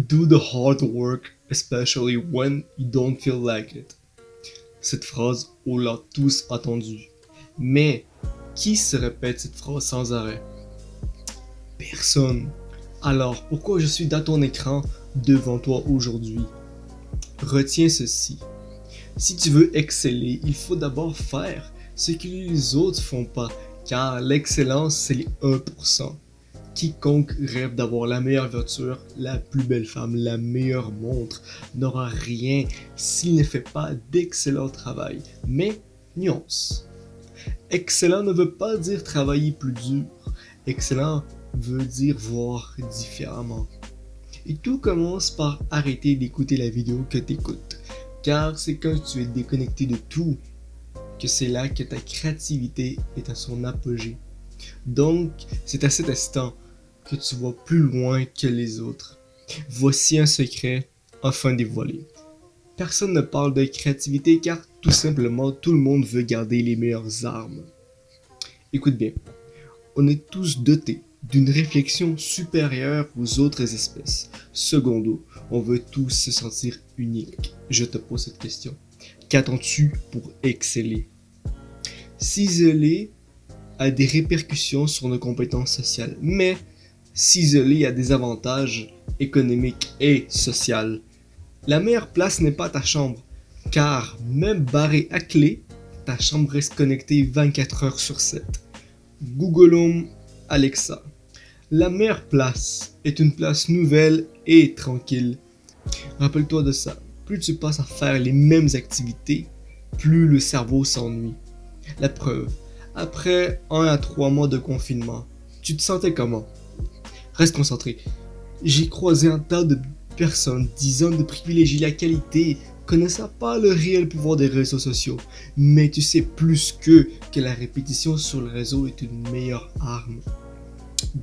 Do the hard work, especially when you don't feel like it. Cette phrase, on l'a tous entendue. Mais qui se répète cette phrase sans arrêt? Personne. Alors pourquoi je suis dans ton écran devant toi aujourd'hui? Retiens ceci. Si tu veux exceller, il faut d'abord faire ce que les autres font pas, car l'excellence c'est les 1%. Quiconque rêve d'avoir la meilleure voiture, la plus belle femme, la meilleure montre, n'aura rien s'il ne fait pas d'excellent travail. Mais, nuance. Excellent ne veut pas dire travailler plus dur. Excellent veut dire voir différemment. Et tout commence par arrêter d'écouter la vidéo que t'écoutes. Car c'est quand tu es déconnecté de tout que c'est là que ta créativité est à son apogée. Donc, c'est à cet instant que tu vois plus loin que les autres. Voici un secret enfin dévoilé. Personne ne parle de créativité car tout simplement tout le monde veut garder les meilleures armes. Écoute bien, on est tous dotés d'une réflexion supérieure aux autres espèces. Secondo, on veut tous se sentir unique. Je te pose cette question. Qu'attends-tu pour exceller? S'isoler a des répercussions sur nos compétences sociales, mais s'isoler a des avantages économiques et sociaux. La meilleure place n'est pas ta chambre, car même barrée à clé, ta chambre reste connectée 24 heures sur 7. Google Home, Alexa. La meilleure place est une place nouvelle et tranquille. Rappelle-toi de ça. Plus tu passes à faire les mêmes activités, plus le cerveau s'ennuie. La preuve, après 1 à 3 mois de confinement, tu te sentais comment? Reste concentré. J'ai croisé un tas de personnes disant de privilégier la qualité, connaissant pas le réel pouvoir des réseaux sociaux. Mais tu sais plus que la répétition sur le réseau est une meilleure arme.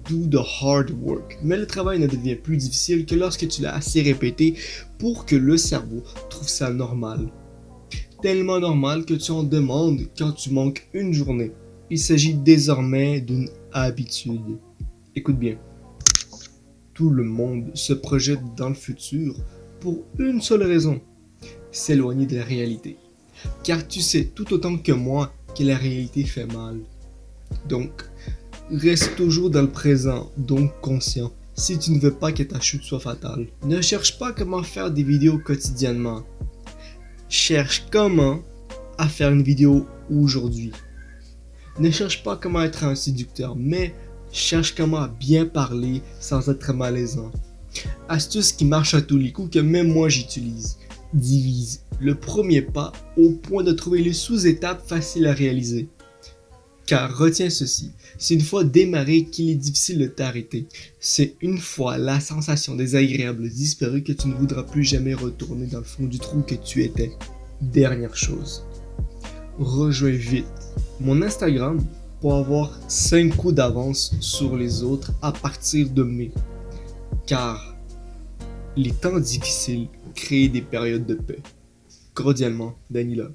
Do the hard work. Mais le travail ne devient plus difficile que lorsque tu l'as assez répété pour que le cerveau trouve ça normal. Tellement normal que tu en demandes quand tu manques une journée. Il s'agit désormais d'une habitude. Écoute bien. Tout le monde se projette dans le futur pour une seule raison, s'éloigner de la réalité. Car tu sais tout autant que moi que la réalité fait mal. Donc, reste toujours dans le présent, donc conscient, si tu ne veux pas que ta chute soit fatale. Ne cherche pas comment faire des vidéos quotidiennement. Cherche comment à faire une vidéo aujourd'hui. Ne cherche pas comment être un séducteur, mais cherche comment bien parler sans être malaisant. Astuce qui marche à tous les coups que même moi j'utilise. Divise le premier pas au point de trouver les sous-étapes faciles à réaliser. Car retiens ceci, c'est une fois démarré qu'il est difficile de t'arrêter. C'est une fois la sensation désagréable disparue que tu ne voudras plus jamais retourner dans le fond du trou que tu étais. Dernière chose, rejoins vite mon Instagram pour avoir 5 coups d'avance sur les autres à partir de mai. Car les temps difficiles créent des périodes de paix. Cordialement, Danila.